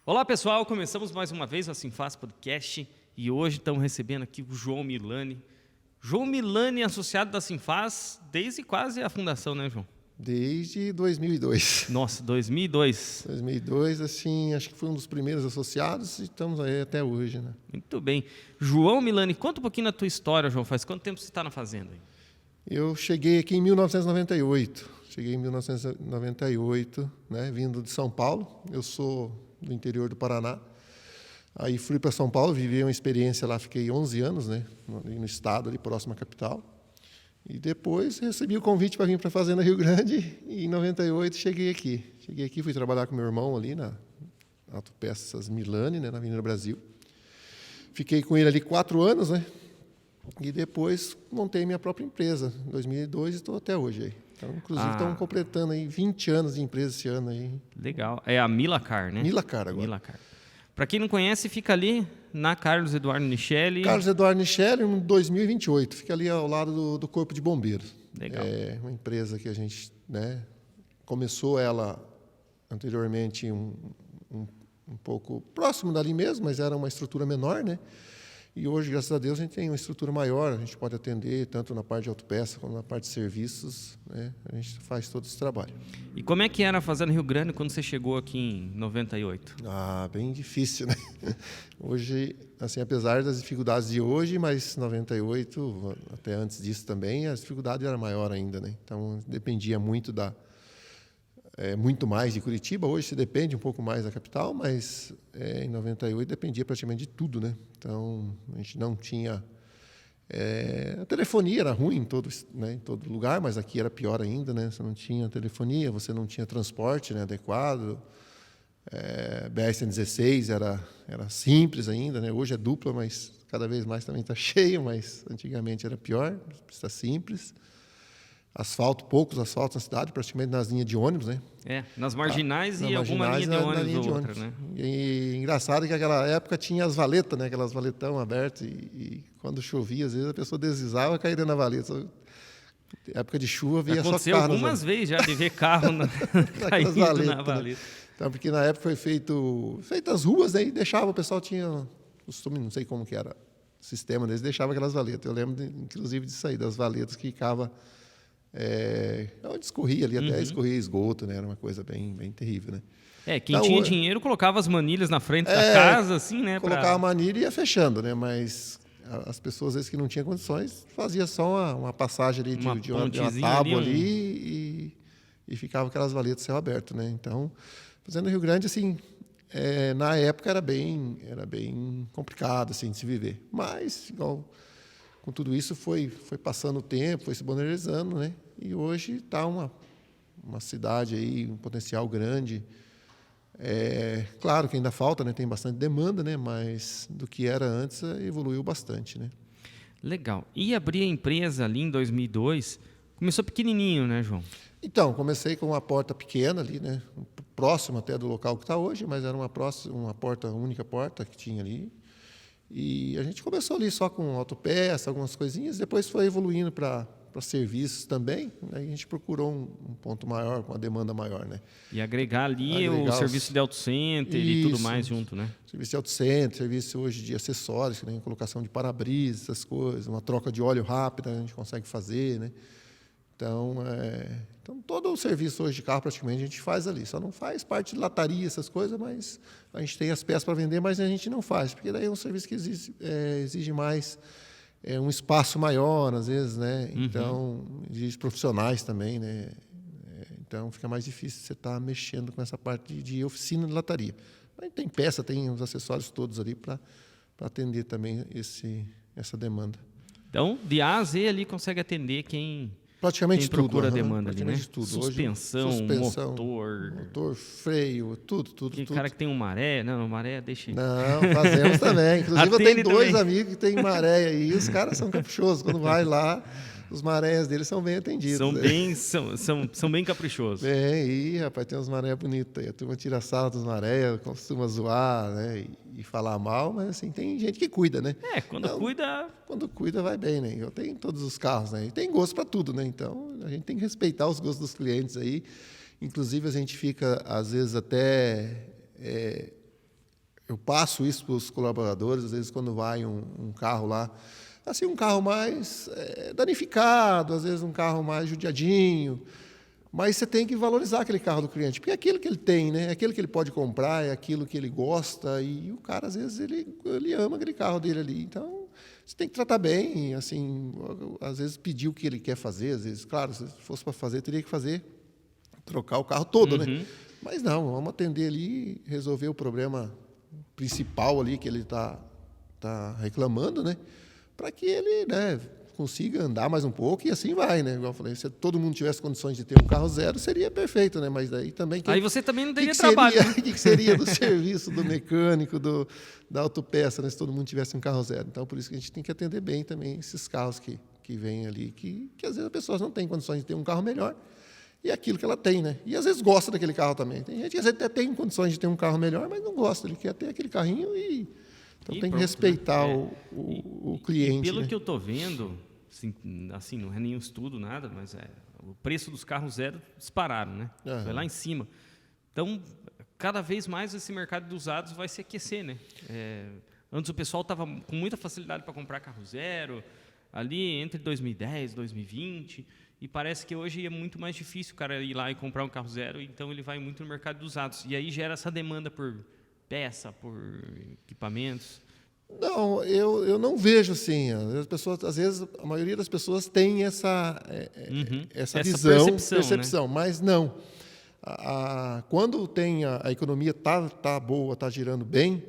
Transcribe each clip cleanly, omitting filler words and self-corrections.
Olá, pessoal. Começamos mais uma vez o Assim Faz Podcast e hoje estamos recebendo aqui o João Milani. João Milani, associado da Assim Faz desde quase a fundação, né, João? Desde 2002. Nossa, 2002. 2002, assim, acho que foi um dos primeiros associados e estamos aí até hoje, né? Muito bem. João Milani, conta um pouquinho da tua história, João. Faz quanto tempo você está na fazenda? Eu cheguei aqui em 1998. Cheguei em 1998, né, vindo de São Paulo. Eu sou do interior do Paraná. Aí fui para São Paulo, vivi uma experiência lá, fiquei 11 anos, né, no estado ali próximo à capital. E depois recebi o convite para vir para a Fazenda Rio Grande e em 98 cheguei aqui. Cheguei aqui, fui trabalhar com meu irmão ali na Autopeças Milani, né, na Avenida Brasil. Fiquei com ele ali 4 anos, né? E depois montei minha própria empresa. Em 2002 e estou até hoje aí. Então, inclusive, estamos completando aí 20 anos de empresa esse ano aí. Legal. É a Milacar, né? Milacar agora. Milacar. Para quem não conhece, fica ali na Carlos Eduardo Nichelli. Carlos Eduardo Nichelli, em 2028. Fica ali ao lado do Corpo de Bombeiros. Legal. É uma empresa que a gente, né, começou ela anteriormente um pouco próximo dali mesmo, mas era uma estrutura menor, né? E hoje, graças a Deus, a gente tem uma estrutura maior, a gente pode atender tanto na parte de autopeça como na parte de serviços, né? A gente faz todo esse trabalho. E como é que era a Fazenda Rio Grande quando você chegou aqui em 98? Bem difícil, né? Hoje, assim, apesar das dificuldades de hoje, mas 98, até antes disso também, a dificuldade era maior ainda, né? Então, dependia muito muito mais de Curitiba. Hoje se depende um pouco mais da capital, mas em 98 dependia praticamente de tudo, né? Então, a gente não tinha... a telefonia era ruim em todo lugar, mas aqui era pior ainda, né? Você não tinha telefonia, você não tinha transporte, né, adequado. BR-116 era simples ainda, né? Hoje é dupla, mas cada vez mais também está cheio, mas antigamente era pior, está simples. Asfalto, poucos asfaltos na cidade, praticamente nas linhas de ônibus, né? Nas marginais e alguma linha de ônibus ou outra, né? E engraçado que naquela época tinha as valetas, né? Aquelas valetão abertas e quando chovia, às vezes a pessoa deslizava e caía dentro da valeta. Época de chuva, via só carro. Aconteceu algumas vezes já de ver carro caindo na valeta. Né? Então, porque na época foi feitas as ruas, né? E deixava, o pessoal tinha costume, não sei como que era o sistema deles, deixava aquelas valetas. Eu lembro, inclusive, de sair das valetas que ficava... onde escorria ali, até escorria esgoto, né? Era uma coisa bem terrível, né? Quem tinha dinheiro colocava as manilhas na frente da casa, assim, né? Colocava a manilha e ia fechando, né? Mas as pessoas, às vezes, que não tinham condições, fazia só uma passagem ali de uma tábua ali e ficava aquelas valetas céu aberto, né? Então, Fazenda Rio Grande, assim, na época era bem complicado, assim, de se viver. Mas, igual... Com tudo isso foi passando o tempo, foi se modernizando, né? E hoje está uma cidade aí, um potencial grande. Claro que ainda falta, né? Tem bastante demanda, né? Mas do que era antes evoluiu bastante, né? Legal. E abrir a empresa ali em 2002, começou pequenininho, né, João? Então, comecei com uma porta pequena ali, né? Próximo até do local que está hoje, mas era uma única porta que tinha ali. E a gente começou ali só com autopeça, algumas coisinhas, depois foi evoluindo para serviços também. Aí a gente procurou um ponto maior, com uma demanda maior, né? E agregar ali o serviço de autocenter e tudo mais junto, né? Serviço de autocenter, serviço hoje de acessórios, né? Colocação de para-brisa, essas coisas, uma troca de óleo rápida a gente consegue fazer, né? Então, todo o serviço hoje de carro praticamente a gente faz ali. Só não faz parte de lataria, essas coisas, mas a gente tem as peças para vender, mas a gente não faz, porque daí é um serviço que exige mais um espaço maior, às vezes, né? Então, exige profissionais também, né? Então, fica mais difícil você estar mexendo com essa parte de oficina de lataria. Mas tem peça, tem os acessórios todos ali para atender também essa demanda. Então, de A a Z ali consegue atender quem procura tudo, demanda ali, né? Tudo. Suspensão, motor, freio, tudo. Cara que tem um maré, não, maré deixa... Não, fazemos também. Inclusive eu tenho 2 amigos que têm maré aí, e os caras são caprichosos. Quando vai lá, os maréis deles são bem atendidos. São bem caprichosos. Rapaz, tem uns maré bonitos aí. A turma tira a sala dos maré, costuma zoar, né? E falar mal, mas assim, tem gente que cuida, né? Quando cuida vai bem, né? Eu tenho todos os carros, né? E tem gosto para tudo, né? Então, a gente tem que respeitar os gostos dos clientes aí. Inclusive, a gente fica, às vezes, até eu passo isso para os colaboradores, às vezes quando vai um carro lá, assim, um carro mais danificado, às vezes um carro mais judiadinho, mas você tem que valorizar aquele carro do cliente, porque é aquilo que ele tem, né? É aquilo que ele pode comprar, é aquilo que ele gosta, e o cara, às vezes, ele ama aquele carro dele ali. Então, você tem que tratar bem, assim, às vezes pedir o que ele quer fazer, às vezes, claro, se fosse para fazer, teria que fazer, trocar o carro todo, né? Mas não, vamos atender ali, resolver o problema principal ali que ele está reclamando, né? Para que ele, né, consiga andar mais um pouco e assim vai, né? Igual eu falei, se todo mundo tivesse condições de ter um carro zero, seria perfeito, né? Mas daí também... Aí você também não teria trabalho. O que seria do serviço, do mecânico, da autopeça, né? Se todo mundo tivesse um carro zero? Então, por isso que a gente tem que atender bem também esses carros que vêm ali, que às vezes as pessoas não têm condições de ter um carro melhor, e é aquilo que ela tem, né? E às vezes gosta daquele carro também. Tem gente que às vezes até tem condições de ter um carro melhor, mas não gosta, ele quer ter aquele carrinho e... Então tem que respeitar, né? o cliente. E pelo, né? que eu estou vendo, assim, não é nenhum estudo, nada, mas o preço dos carros zero dispararam, né? Foi lá em cima. Então, cada vez mais esse mercado de usados vai se aquecer, né? Antes o pessoal estava com muita facilidade para comprar carro zero, ali entre 2010 e 2020, e parece que hoje é muito mais difícil o cara ir lá e comprar um carro zero, então ele vai muito no mercado de usados. E aí gera essa demanda por peça, por equipamentos. Não, eu não vejo assim. As pessoas, às vezes, a maioria das pessoas tem essa visão, percepção, né? Mas não. Quando tem a economia tá boa, está girando bem,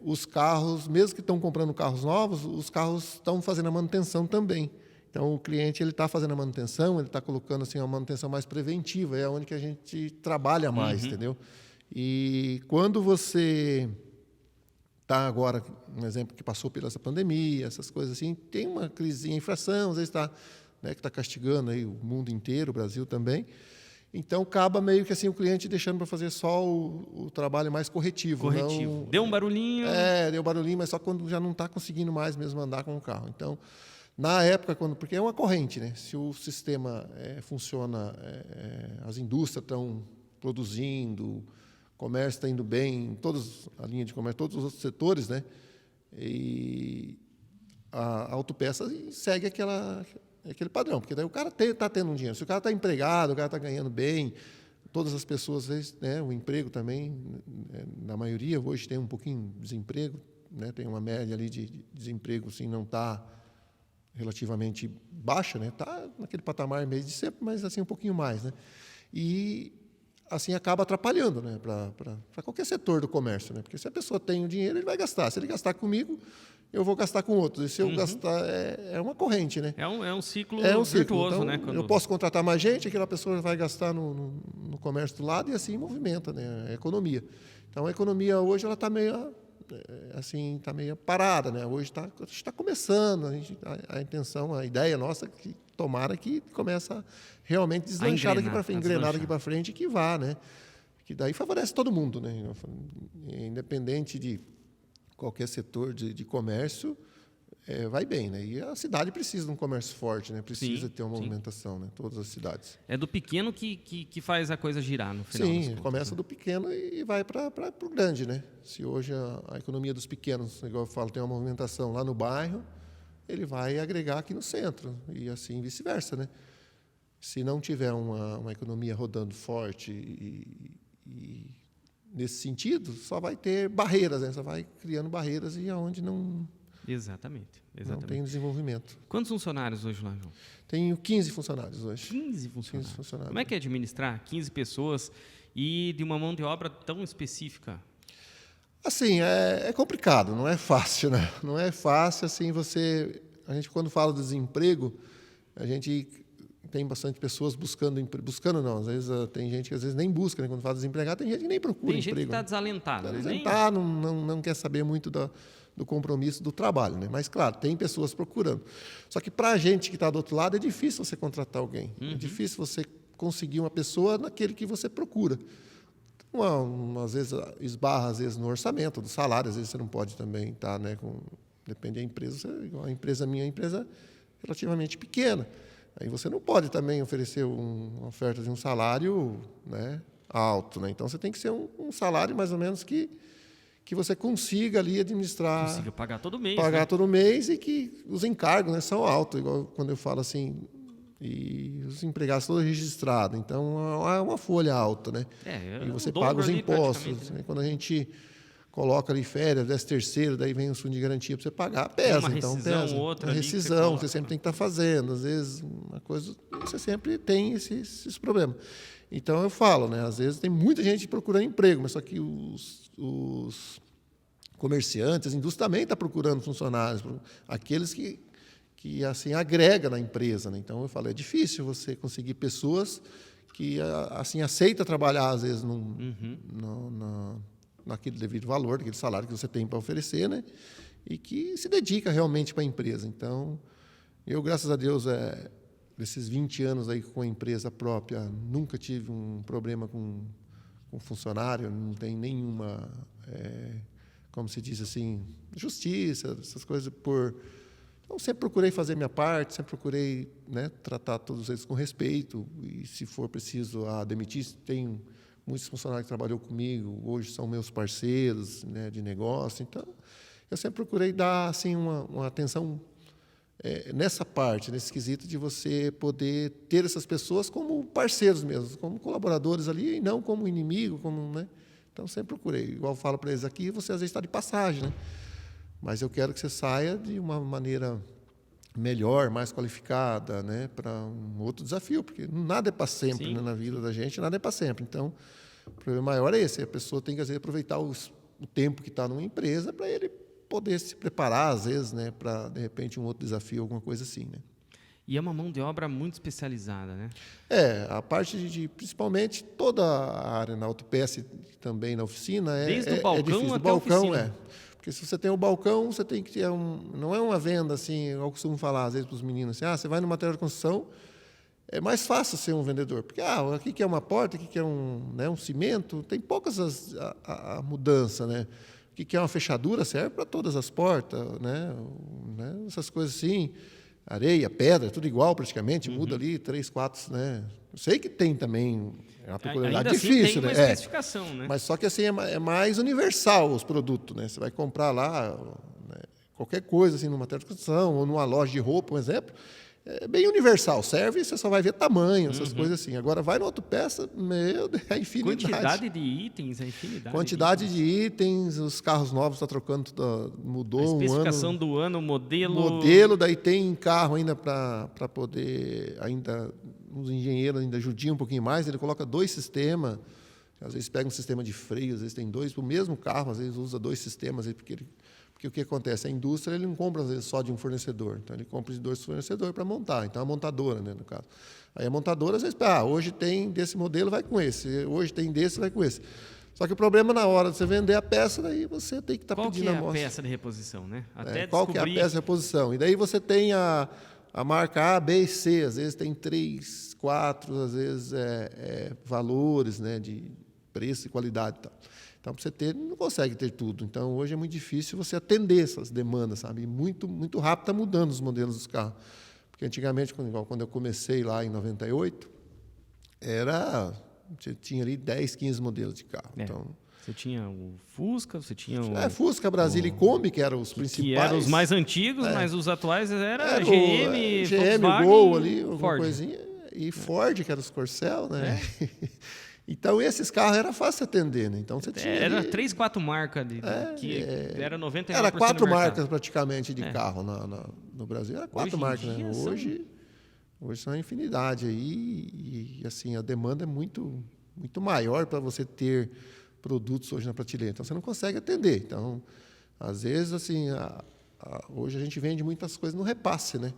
os carros, mesmo que estão comprando carros novos, os carros estão fazendo a manutenção também. Então, o cliente ele está fazendo a manutenção, ele está colocando assim, uma manutenção mais preventiva, é onde que a gente trabalha mais, entendeu? E quando você está agora, um exemplo que passou pela essa pandemia, essas coisas assim, tem uma crise de inflação, às vezes está, né, que está castigando aí o mundo inteiro, o Brasil também. Então, acaba meio que assim o cliente deixando para fazer só o trabalho mais corretivo. Não, deu um barulhinho. Deu barulhinho, mas só quando já não está conseguindo mais mesmo andar com o carro. Então, na época, porque é uma corrente, né? Se o sistema funciona, as indústrias estão produzindo, o comércio está indo bem, a linha de comércio, todos os outros setores, né? E a autopeça segue aquele padrão, porque daí o cara está tendo um dinheiro. Se o cara está empregado, o cara está ganhando bem, todas as pessoas, às vezes, né, o emprego também, na maioria, hoje tem um pouquinho de desemprego, né? Tem uma média ali de desemprego, assim, não está relativamente baixa, né? Está naquele patamar meio de sempre, mas assim um pouquinho mais, né? E assim acaba atrapalhando, né? Para qualquer setor do comércio, né? Porque se a pessoa tem o dinheiro, ele vai gastar. Se ele gastar comigo, eu vou gastar com outros. E se eu gastar, é uma corrente, né? É um ciclo Então, virtuoso, né? Eu posso contratar mais gente, aquela pessoa vai gastar no comércio do lado e assim movimenta, né? A economia. Então, a economia hoje ela está meio assim, está meio parada, né? Hoje está começando, a intenção, a ideia nossa que tomara que comece a realmente deslanchar daqui para frente, engrenar daqui para frente e que vá, né? Que daí favorece todo mundo, né? Independente de qualquer setor de comércio, vai bem, né? E a cidade precisa de um comércio forte, né? Precisa ter uma movimentação, né? Todas as cidades. É do pequeno que faz a coisa girar no final. Sim, começa do pequeno e vai para o grande, né? Se hoje a economia dos pequenos, igual eu falo, tem uma movimentação lá no bairro, ele vai agregar aqui no centro e assim vice-versa, né? Se não tiver uma economia rodando forte e nesse sentido, só vai ter barreiras, né? Só vai criando barreiras e aonde não... Exatamente. Não tem desenvolvimento. Quantos funcionários hoje lá, João? Tenho 15 funcionários hoje. 15 funcionários. Como é que é administrar 15 pessoas e de uma mão de obra tão específica? Assim, é complicado, não é fácil, né? Não é fácil, assim, a gente, quando fala do desemprego, a gente tem bastante pessoas buscando emprego. Buscando não, às vezes tem gente que às vezes nem busca, né? Quando fala desempregado, tem gente que nem procura emprego. Tem gente que está desalentada. Está desalentada, não quer saber muito do compromisso do trabalho, né? Mas, claro, tem pessoas procurando. Só que para a gente que está do outro lado, é difícil você contratar alguém. É difícil você conseguir uma pessoa naquele que você procura. Então, às vezes, esbarra no orçamento, do salário, às vezes você não pode também estar, né, depende da empresa. A empresa minha é uma empresa relativamente pequena. Aí você não pode também oferecer uma oferta de um salário, né, alto, né? Então, você tem que ser um salário mais ou menos que que você consiga ali administrar... Consiga pagar todo mês. Pagar né? todo mês e que os encargos, né, são altos, igual quando eu falo assim, e os empregados todos registrados. Então, é uma folha alta, né? E você paga os impostos. Né? Quando a gente coloca ali férias, 13º, daí vem o fundo de garantia para você pagar, pesa. Uma Então, rescisão, pesa. outra uma rescisão, você sempre tem que estar fazendo. Às vezes, uma coisa, você sempre tem esses problemas. Então, eu falo, né? Às vezes tem muita gente procurando emprego, mas só que os comerciantes, a indústria também está procurando funcionários, aqueles que assim agrega na empresa, né? Então eu falo, é difícil você conseguir pessoas que assim aceita trabalhar às vezes naquele devido valor, naquele salário que você tem para oferecer, né? E que se dedica realmente para a empresa. Então eu, graças a Deus, desses 20 anos aí com a empresa própria, nunca tive um problema com funcionário, não tem nenhuma como se diz assim, justiça, essas coisas Então, sempre procurei fazer minha parte, sempre procurei, né, tratar todos eles com respeito, e se for preciso demitir, tem muitos funcionários que trabalhou comigo, hoje são meus parceiros, né, de negócio, então eu sempre procurei dar assim, uma atenção nessa parte, nesse quesito de você poder ter essas pessoas como parceiros mesmo, como colaboradores ali, e não como inimigo, né? Então, sempre procurei. Igual eu falo para eles aqui, você às vezes está de passagem, né? Mas eu quero que você saia de uma maneira melhor, mais qualificada, né? Para um outro desafio, porque nada é para sempre, né? Na vida da gente, nada é para sempre. Então, o problema maior é esse. A pessoa tem que, às vezes, aproveitar o tempo que está numa empresa para ele poder se preparar, às vezes, né? Para, de repente, um outro desafio, alguma coisa assim, né? E é uma mão de obra muito especializada, né? A parte principalmente toda a área na autopeça e também na oficina Desde o balcão difícil. até O balcão a oficina. Porque se você tem o balcão, você tem que ter não é uma venda assim, eu costumo falar às vezes para os meninos assim, você vai no material de construção, é mais fácil ser um vendedor, porque aqui que é uma porta, aqui que é um cimento, tem poucas a mudança, né? O que é uma fechadura serve para todas as portas, né? Essas coisas assim. Areia, pedra, tudo igual praticamente, muda ali 3, 4, né? Eu sei que tem também, é uma peculiaridade ainda difícil, assim tem uma especificação, né? Mas só que assim é mais universal os produtos, né? Você vai comprar lá, né, qualquer coisa assim numa material de construção ou numa loja de roupa, um exemplo, é bem universal, serve e você só vai ver tamanho, essas coisas assim. Agora vai na autopeça, meu Deus, é a infinidade. Quantidade de itens, a infinidade. Quantidade de itens, os carros novos estão trocando, mudou um ano. A especificação do ano, modelo. Modelo, daí tem carro ainda para poder, ainda os engenheiros ainda judiam um pouquinho mais, ele coloca 2 sistemas, às vezes pega um sistema de freio, às vezes tem 2, o mesmo carro, às vezes usa 2 sistemas, porque o que acontece? A indústria ele não compra, às vezes, só de um fornecedor. Então, ele compra de 2 fornecedores para montar. Então, a montadora, né, no caso. Aí, a montadora, às vezes, hoje tem desse modelo, vai com esse. Hoje tem desse, vai com esse. Só que o problema, na hora de você vender a peça, daí você tem que estar pedindo a amostra. Qual que é a peça de reposição, né? Qual que é a peça de reposição? E daí você tem a marca A, B e C. Às vezes tem 3, 4, às vezes valores, né, de preço e qualidade e tal. Então, para você ter, não consegue ter tudo. Então, hoje é muito difícil você atender essas demandas, sabe? E muito, muito rápido está mudando os modelos dos carros. Porque antigamente, quando eu comecei lá em 98, você tinha ali 10, 15 modelos de carro. Então, você tinha o Fusca, você tinha o... Fusca, Brasília e Kombi, que eram os principais. Que eram os mais antigos, mas os atuais era GM, Volkswagen, Gol ali, alguma Ford. Coisinha. E Ford, que era os Corcel, né? Então, esses carros era fácil atender, né? Então, você tinha era ali, 3, 4 marcas, que era 99% era 4 do marcas praticamente de carro no Brasil. Era 4 Hoje em marcas, né? dia Hoje são uma infinidade aí. E assim, a demanda é muito, muito maior para você ter produtos hoje na prateleira. Então, você não consegue atender. Então, às vezes, assim, hoje a gente vende muitas coisas no repasse, né?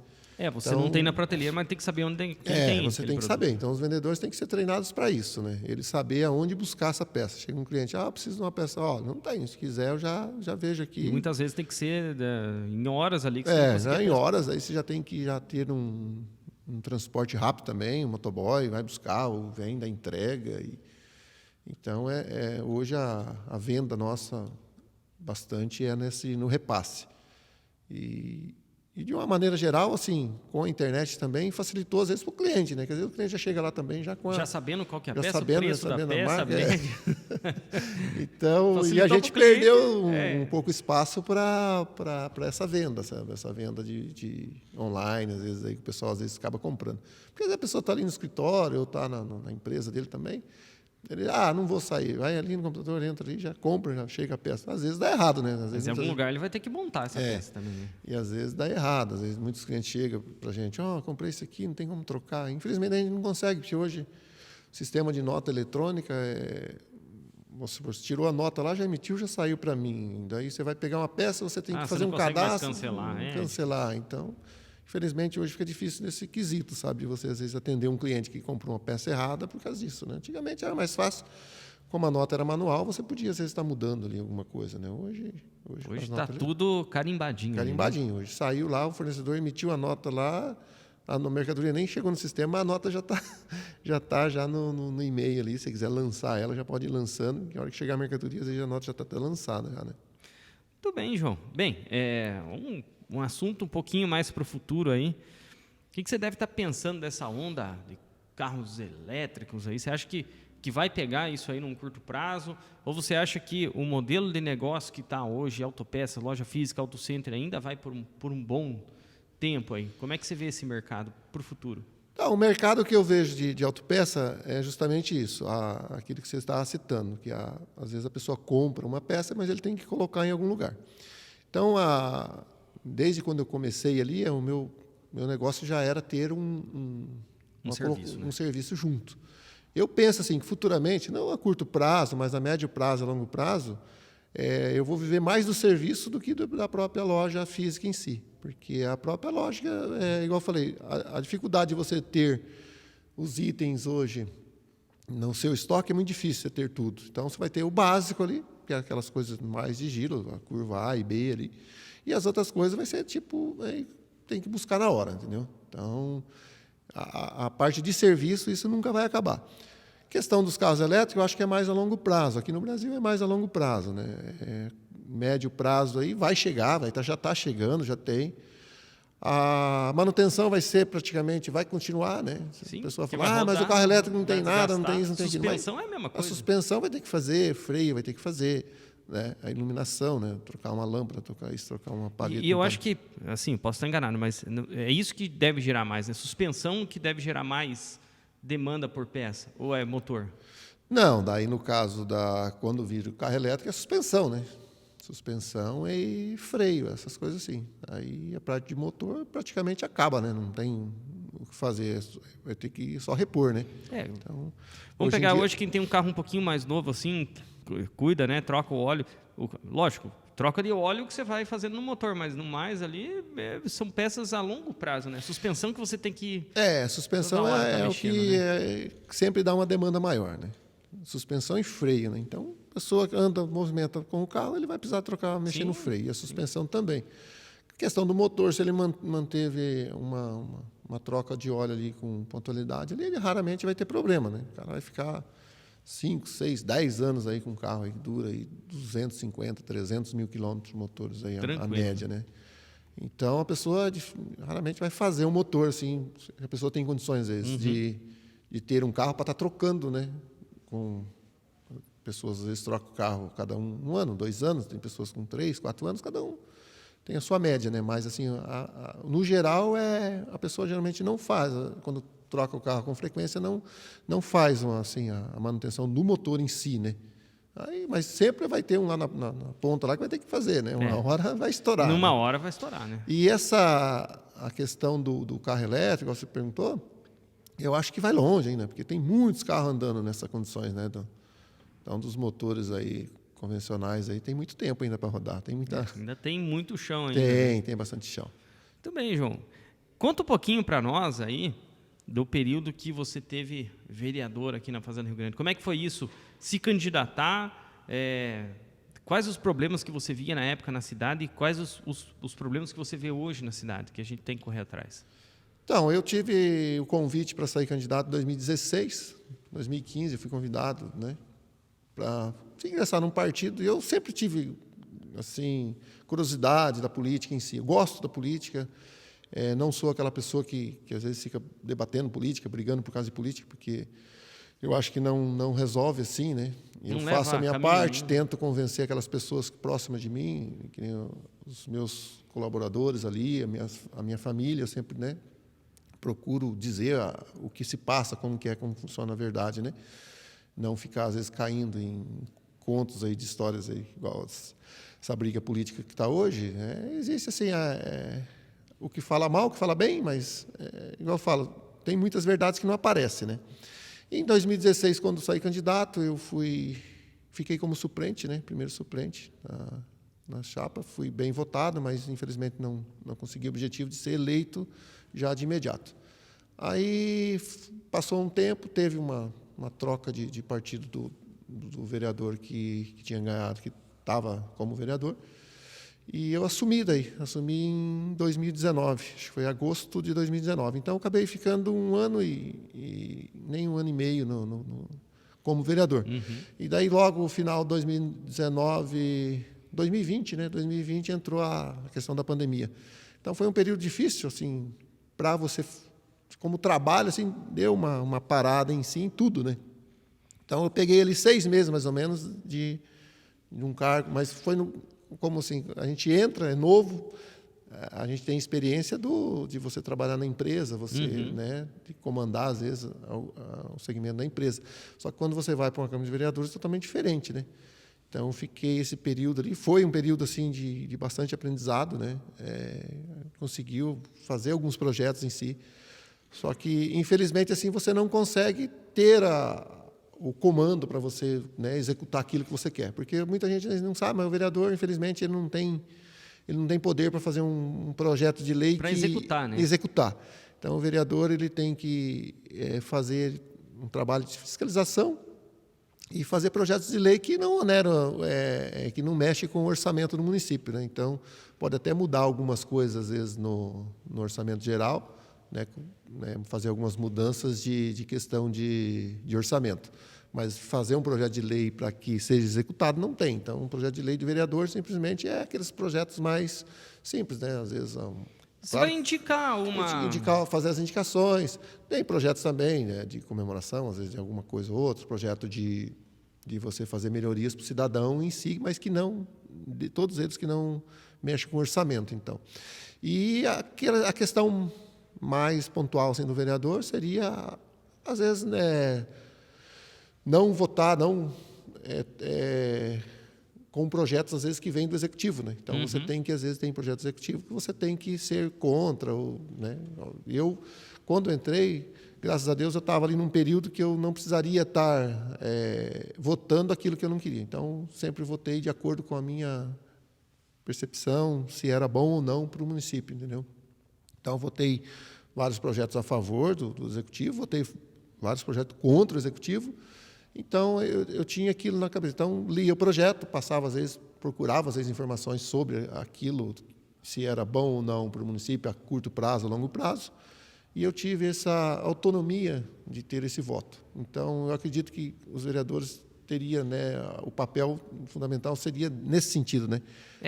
Você não tem na prateleira, mas tem que saber onde tem. Você tem que saber. Então, os vendedores têm que ser treinados para isso, né? Eles saber aonde buscar essa peça. Chega um cliente, preciso de uma peça. Não tem. Se quiser, eu já vejo aqui. E muitas vezes tem que ser em horas ali. Que você em horas. Aí você já tem que ter um transporte rápido também, um motoboy vai buscar ou vem da entrega. Então, hoje a venda nossa bastante no repasse. E de uma maneira geral, assim, com a internet também, facilitou, às vezes, para o cliente, né? Quer dizer, o cliente já chega lá também já com já sabendo qual que é a já peça, sabendo, o preço já da sabendo a peça, marca, média. Então, e a Facilitou gente pro cliente, perdeu um pouco espaço para essa venda, sabe? Essa venda de online, às vezes, aí, que o pessoal às vezes acaba comprando. Porque às vezes a pessoa está ali no escritório ou está na empresa dele também. Ele, não vou sair. Vai ali no computador, entra ali, já compra, já chega a peça. Às vezes dá errado, né? Às vezes, Mas em algum lugar ele vai ter que montar essa peça também, né? E às vezes dá errado. Às vezes muitos clientes chegam para a gente, comprei isso aqui, não tem como trocar. Infelizmente a gente não consegue, porque hoje o sistema de nota eletrônica você tirou a nota lá, já emitiu, já saiu para mim. Daí você vai pegar uma peça, você tem que fazer um cadastro. Cancelar. Então, infelizmente, hoje fica difícil nesse quesito, sabe? De você, às vezes, atender um cliente que comprou uma peça errada por causa disso, né? Antigamente era mais fácil. Como a nota era manual, você podia, às vezes, estar mudando ali alguma coisa, né? Hoje está tudo carimbadinho. Carimbadinho. Né? Hoje saiu lá, o fornecedor emitiu a nota lá, a mercadoria nem chegou no sistema, a nota já está no e-mail ali. Se você quiser lançar ela, já pode ir lançando. Na hora que chegar a mercadoria, às vezes a nota já está até lançada. Já, né? Muito bem, João. Bem, um assunto um pouquinho mais para o futuro aí. O que você deve estar pensando dessa onda de carros elétricos aí? Você acha que vai pegar isso aí num curto prazo? Ou você acha que o modelo de negócio que está hoje, autopeça, loja física, autocenter, ainda vai por um bom tempo aí? Como é que você vê esse mercado para o futuro? O mercado que eu vejo de autopeça é justamente isso, aquilo que você estava citando, que às vezes a pessoa compra uma peça, mas ele tem que colocar em algum lugar. Então, desde quando eu comecei ali, o meu negócio já era ter um serviço junto. Eu penso assim, que futuramente, não a curto prazo, mas a médio prazo, a longo prazo, eu vou viver mais do serviço do que da própria loja física em si. Porque a própria loja, igual eu falei, a dificuldade de você ter os itens hoje no seu estoque é muito difícil você ter tudo. Então, você vai ter o básico ali, que é aquelas coisas mais de giro, a curva A e B ali. E as outras coisas vai ser tem que buscar na hora, entendeu? Então, a parte de serviço, isso nunca vai acabar. A questão dos carros elétricos, eu acho que é mais a longo prazo. Aqui no Brasil é mais a longo prazo, né? Médio prazo aí vai chegar, já está chegando, já tem. A manutenção vai continuar, né? Sim, a pessoa fala, mas o carro elétrico não tem nada, não tem isso, não tem aquilo. A suspensão é a mesma coisa. A suspensão vai ter que fazer, freio vai ter que fazer, né? A iluminação, né? Trocar uma lâmpada, trocar uma paleta. E eu acho que, assim, posso estar enganado, mas é isso que deve gerar mais, né? Suspensão que deve gerar mais demanda por peça, ou é motor? Não, daí no caso quando vira o carro elétrico é suspensão, né? Suspensão e freio, essas coisas assim. Aí a parte de motor praticamente acaba, né? Não tem o que fazer, vai ter que só repor, né? Então, vamos pegar hoje quem tem um carro um pouquinho mais novo assim, cuida, né? Troca o óleo. Lógico, troca de óleo que você vai fazendo no motor, mas no mais ali são peças a longo prazo, né? Suspensão que você tem que... suspensão é o que sempre dá uma demanda maior, né? Suspensão e freio, né? Então, a pessoa que movimenta com o carro, ele vai precisar mexer no freio. E a suspensão também. A questão do motor, se ele manteve uma troca de óleo ali com pontualidade, ele raramente vai ter problema, né? O cara vai ficar 5, 6, 10 anos aí com um carro aí que dura aí 250, 300 mil quilômetros motores aí, a média, né? Então, a pessoa raramente vai fazer um motor, assim, a pessoa tem condições, às vezes, de ter um carro para estar trocando, né? Com pessoas, às vezes, trocam o carro cada um ano, 2 anos, tem pessoas com 3, 4 anos, cada um tem a sua média, né? Mas, assim, no geral, a pessoa geralmente não faz, quando troca o carro com frequência, não faz a manutenção do motor em si, né? Mas sempre vai ter um lá na ponta lá que vai ter que fazer, né? Uma hora vai estourar. Numa hora vai estourar, né? E a questão do carro elétrico, você perguntou, eu acho que vai longe ainda, porque tem muitos carros andando nessas condições, né? Então, dos motores aí convencionais aí tem muito tempo ainda para rodar. Ainda tem muito chão ainda. Tem bastante chão. Muito bem, João. Conta um pouquinho para nós aí do período que você teve vereador aqui na Fazenda Rio Grande. Como é que foi isso? Se candidatar? Quais os problemas que você via na época na cidade e quais os problemas que você vê hoje na cidade, que a gente tem que correr atrás? Então, eu tive o convite para sair candidato em 2016. Em 2015 eu fui convidado, né, para ingressar num partido. E eu sempre tive assim, curiosidade da política em si. Eu gosto da política, não sou aquela pessoa que às vezes fica debatendo política, brigando por causa de política, porque eu acho que não resolve assim, né? Eu faço a minha parte, tento convencer aquelas pessoas próximas de mim, que nem os meus colaboradores ali, a minha família, eu sempre, né, procuro dizer o que se passa, como funciona a verdade, né? Não ficar, às vezes, caindo em contos aí de histórias aí, igual essa briga política que está hoje. Existe, assim, o que fala mal, o que fala bem, mas, igual eu falo, tem muitas verdades que não aparecem, né? Em 2016, quando saí candidato, eu fiquei como suplente, né? Primeiro suplente na chapa. Fui bem votado, mas, infelizmente, não consegui o objetivo de ser eleito já de imediato. Aí, passou um tempo, teve uma troca de partido do vereador que tinha ganhado, que estava como vereador, e eu assumi em 2019, acho que foi agosto de 2019. Então, eu acabei ficando um ano e nem um ano e meio como vereador. E daí, logo no final de 2020, né? 2020 entrou a questão da pandemia. Então, foi um período difícil, assim, para você, como trabalho, assim, deu uma parada em si, em tudo, né? Então, eu peguei ali 6 meses, mais ou menos, de um cargo, mas foi como assim, a gente entra, é novo, a gente tem experiência de você trabalhar na empresa, você, né, de comandar, às vezes, o segmento da empresa. Só que quando você vai para uma Câmara de Vereadores, é totalmente diferente, né? Então, fiquei esse período ali, foi um período assim de bastante aprendizado, né? Conseguiu fazer alguns projetos em si, só que, infelizmente, assim, você não consegue ter o comando para você, né, executar aquilo que você quer, porque muita gente não sabe, mas o vereador, infelizmente, ele não tem poder para fazer um projeto de lei para executar, né? Executar. Então, o vereador ele tem que fazer um trabalho de fiscalização e fazer projetos de lei que não oneram, que não mexe com o orçamento do município, né? Então, pode até mudar algumas coisas, às vezes, no orçamento geral, né, fazer algumas mudanças de questão de orçamento. Mas fazer um projeto de lei para que seja executado não tem. Então, um projeto de lei de vereador simplesmente é aqueles projetos mais simples, né? Às vezes você vai indicar fazer as indicações. Tem projetos também, né, de comemoração, às vezes de alguma coisa ou outra, projeto de você fazer melhorias para o cidadão em si, mas que não, de todos eles que não mexem com orçamento, então. E a questão mais pontual, assim, do vereador seria, às vezes, né, não votar, com projetos, às vezes, que vêm do executivo, né? Então, você tem que, às vezes, tem projeto executivo que você tem que ser contra, né? Eu, quando entrei, graças a Deus, eu estava ali num período que eu não precisaria estar votando aquilo que eu não queria. Então, sempre votei de acordo com a minha percepção, se era bom ou não para o município, entendeu? Então, votei vários projetos a favor do executivo, votei vários projetos contra o executivo. Então, eu tinha aquilo na cabeça. Então, lia o projeto, passava, às vezes, procurava, às vezes, informações sobre aquilo, se era bom ou não para o município, a curto prazo, a longo prazo. E eu tive essa autonomia de ter esse voto. Então, eu acredito que os vereadores teriam, né, o papel fundamental seria nesse sentido, né?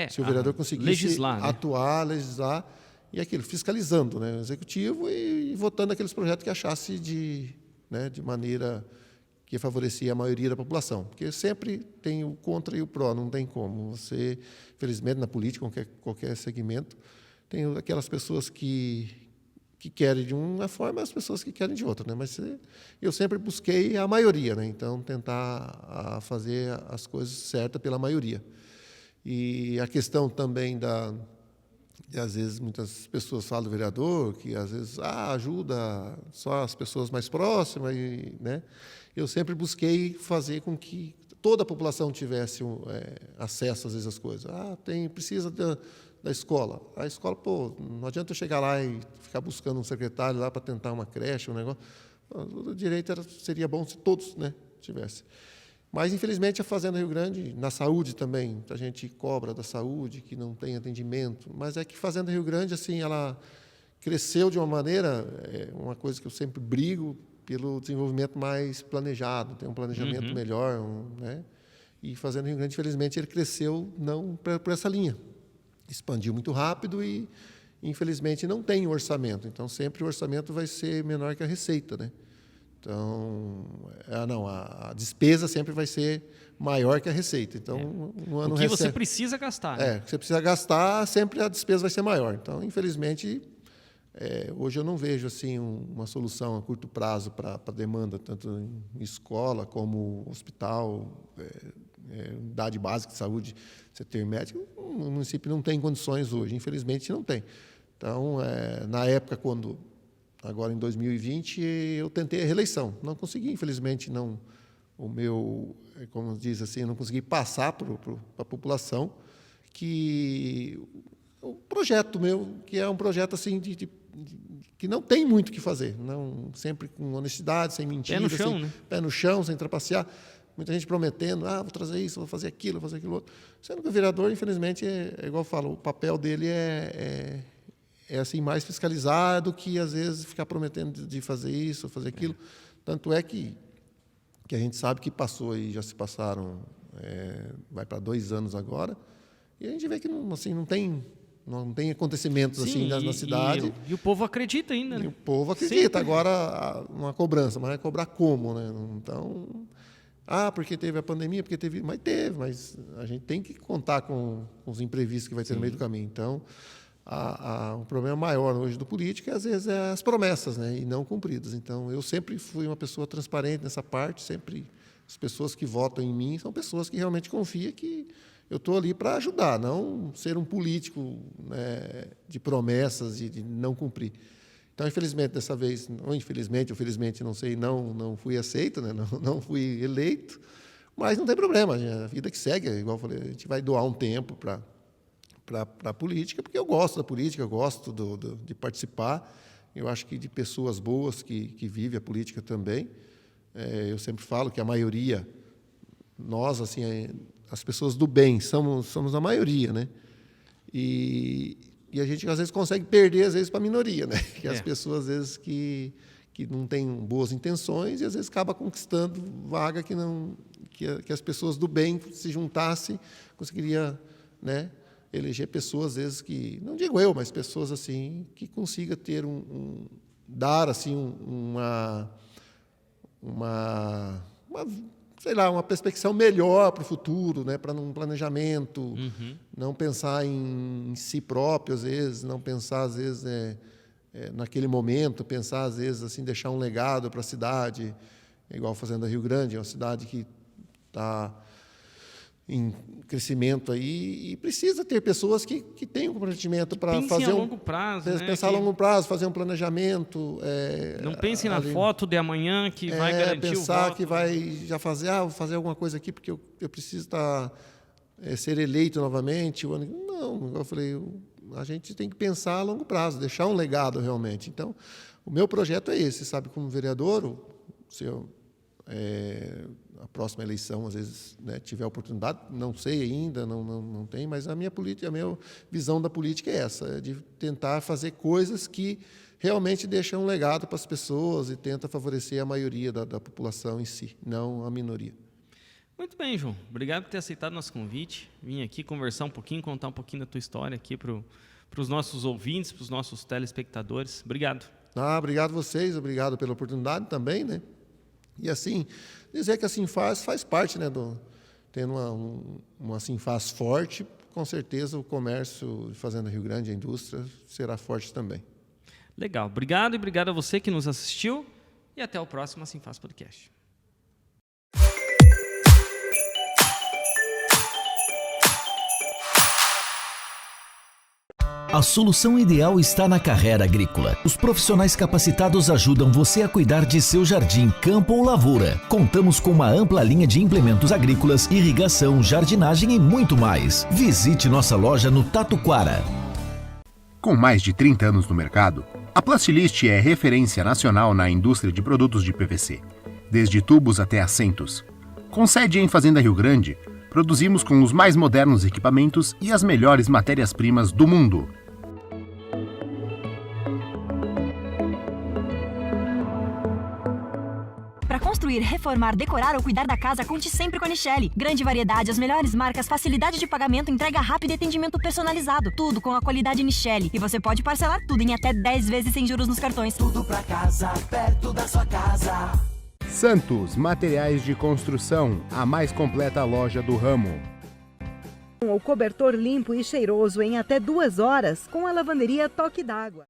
Se o vereador conseguisse legislar, legislar, e aquilo, fiscalizando, né, o executivo e votando aqueles projetos que achasse de maneira que favorecia a maioria da população. Porque sempre tem o contra e o pró, não tem como. Você, felizmente, na política, qualquer segmento, tem aquelas pessoas que querem de uma forma e as pessoas que querem de outra, né? Mas eu sempre busquei a maioria, né? Então, tentar fazer as coisas certas pela maioria. E a questão também às vezes, muitas pessoas falam do vereador, que às vezes ajuda só as pessoas mais próximas, né? Eu sempre busquei fazer com que toda a população tivesse acesso, às vezes, às coisas. Precisa da escola. A escola, não adianta eu chegar lá e ficar buscando um secretário lá para tentar uma creche, um negócio. O direito seria bom se todos, né, tivessem. Mas, infelizmente, a Fazenda Rio Grande, na saúde também, a gente cobra da saúde, que não tem atendimento, mas é que a Fazenda Rio Grande, assim, ela cresceu de uma maneira, uma coisa que eu sempre brigo, pelo desenvolvimento mais planejado, tem um planejamento melhor, né? E Fazenda Rio Grande, infelizmente, ele cresceu não por essa linha. Expandiu muito rápido e, infelizmente, não tem orçamento. Então, sempre o orçamento vai ser menor que a receita, né? Então, a despesa sempre vai ser maior que a receita. Então, no ano o que você precisa gastar. Né? O que você precisa gastar, sempre a despesa vai ser maior. Então, infelizmente, hoje eu não vejo assim uma solução a curto prazo para a demanda, tanto em escola como hospital, unidade básica de saúde, setor médico. O município não tem condições hoje, infelizmente não tem. Então, na época, agora em 2020, eu tentei a reeleição. Não consegui, infelizmente, como diz assim, não consegui passar para a população que o projeto meu, que é um projeto assim que não tem muito o que fazer, não, sempre com honestidade, sem mentira, pé no chão, né? Pé no chão, sem trapacear. Muita gente prometendo, vou trazer isso, vou fazer aquilo outro. Sendo que o vereador, infelizmente, é igual eu falo, o papel dele é assim, mais fiscalizar do que, às vezes, ficar prometendo de fazer isso, fazer aquilo. Tanto é que a gente sabe que passou aí, já se passaram, vai para 2 anos agora, e a gente vê que não tem acontecimentos assim na cidade. E o povo acredita ainda, né? E o povo acredita. Sempre. Agora, uma cobrança, mas vai cobrar como, né? Então, porque teve a pandemia, mas a gente tem que contar com os imprevistos que vai ter no meio do caminho. Então, o problema maior hoje do político, às vezes, é as promessas, né, e não cumpridas. Então, eu sempre fui uma pessoa transparente nessa parte, sempre as pessoas que votam em mim são pessoas que realmente confiam que eu estou ali para ajudar, não ser um político, né, de promessas e de não cumprir. Então, infelizmente, dessa vez, ou infelizmente, ou felizmente, não sei, não fui aceito, né, não fui eleito, mas não tem problema, a vida que segue, igual eu falei, a gente vai doar um tempo para a política, porque eu gosto da política, eu gosto de participar. Eu acho que de pessoas boas que vivem a política também. Eu sempre falo que a maioria, nós, assim, as pessoas do bem, somos a maioria, né? E a gente, às vezes, consegue perder, às vezes, para a minoria, né? Que as pessoas, às vezes, que não têm boas intenções e, às vezes, acaba conquistando vaga que as pessoas do bem se juntassem, conseguiria, né, eleger pessoas, às vezes, que, não digo eu, mas pessoas assim, que consiga ter dar assim uma sei lá, uma perspectiva melhor para o futuro, né, para um planejamento, não pensar em si próprio, às vezes, não pensar, às vezes, naquele momento, pensar, às vezes, assim, deixar um legado para a cidade, igual a Fazenda Rio Grande, é uma cidade que está em crescimento aí, e precisa ter pessoas que tenham comprometimento para fazer a longo prazo, né? Pensar a longo prazo, fazer um planejamento. Não pense na foto de amanhã que vai garantir o voto. Pensar que vai já fazer, vou fazer alguma coisa aqui porque eu preciso ser eleito novamente. Não, como eu falei, a gente tem que pensar a longo prazo, deixar um legado realmente. Então, o meu projeto é esse, sabe, como vereador, se eu a próxima eleição, às vezes, né, tiver oportunidade, não sei ainda, não tem, mas a minha visão da política é essa, de tentar fazer coisas que realmente deixam um legado para as pessoas e tenta favorecer a maioria da população em si, não a minoria. Muito bem, João. Obrigado por ter aceitado nosso convite. Vim aqui conversar um pouquinho, contar um pouquinho da tua história aqui para os nossos ouvintes, para os nossos telespectadores. Obrigado. Obrigado a vocês, obrigado pela oportunidade também, né? E assim, dizer que a Sinfaz faz parte, né, tendo uma Sinfaz forte, com certeza o comércio de Fazenda Rio Grande, a indústria, será forte também. Legal. Obrigado e obrigado a você que nos assistiu e até o próximo Sinfaz Podcast. A solução ideal está na Carrera Agrícola. Os profissionais capacitados ajudam você a cuidar de seu jardim, campo ou lavoura. Contamos com uma ampla linha de implementos agrícolas, irrigação, jardinagem e muito mais. Visite nossa loja no Tatuquara. Com mais de 30 anos no mercado, a Plastilist é referência nacional na indústria de produtos de PVC, desde tubos até assentos. Com sede em Fazenda Rio Grande, produzimos com os mais modernos equipamentos e as melhores matérias-primas do mundo. Para construir, reformar, decorar ou cuidar da casa, conte sempre com a Nichelle. Grande variedade, as melhores marcas, facilidade de pagamento, entrega rápida e atendimento personalizado. Tudo com a qualidade Nichelle. E você pode parcelar tudo em até 10 vezes sem juros nos cartões. Tudo pra casa, perto da sua casa. Santos Materiais de Construção, a mais completa loja do ramo. O cobertor limpo e cheiroso em até 2 horas com a lavanderia Toque d'Água.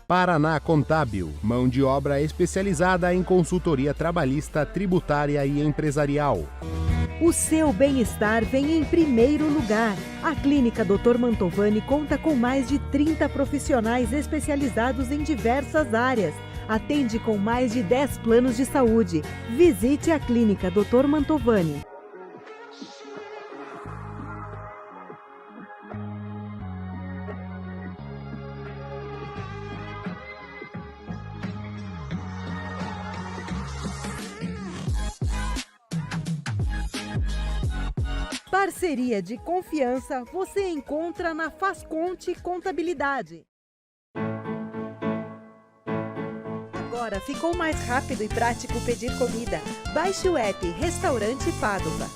Paraná Contábil, mão de obra especializada em consultoria trabalhista, tributária e empresarial. O seu bem-estar vem em primeiro lugar. A Clínica Dr. Mantovani conta com mais de 30 profissionais especializados em diversas áreas. Atende com mais de 10 planos de saúde. Visite a Clínica Dr. Mantovani. Parceria de confiança você encontra na Fazconte Contabilidade. Agora ficou mais rápido e prático pedir comida. Baixe o app Restaurante Padova.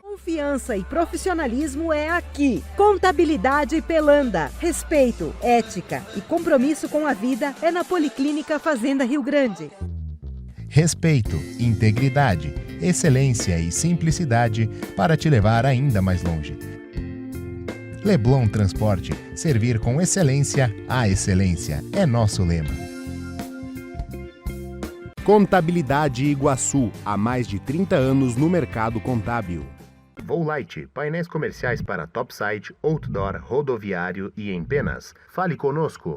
Confiança e profissionalismo é aqui. Contabilidade Pelanda. Respeito, ética e compromisso com a vida é na Policlínica Fazenda Rio Grande. Respeito, integridade, excelência e simplicidade para te levar ainda mais longe. Leblon Transporte, servir com excelência a excelência é nosso lema. Contabilidade Iguaçu, há mais de 30 anos no mercado contábil. Volite, painéis comerciais para topside, outdoor, rodoviário e em Penas. Fale conosco.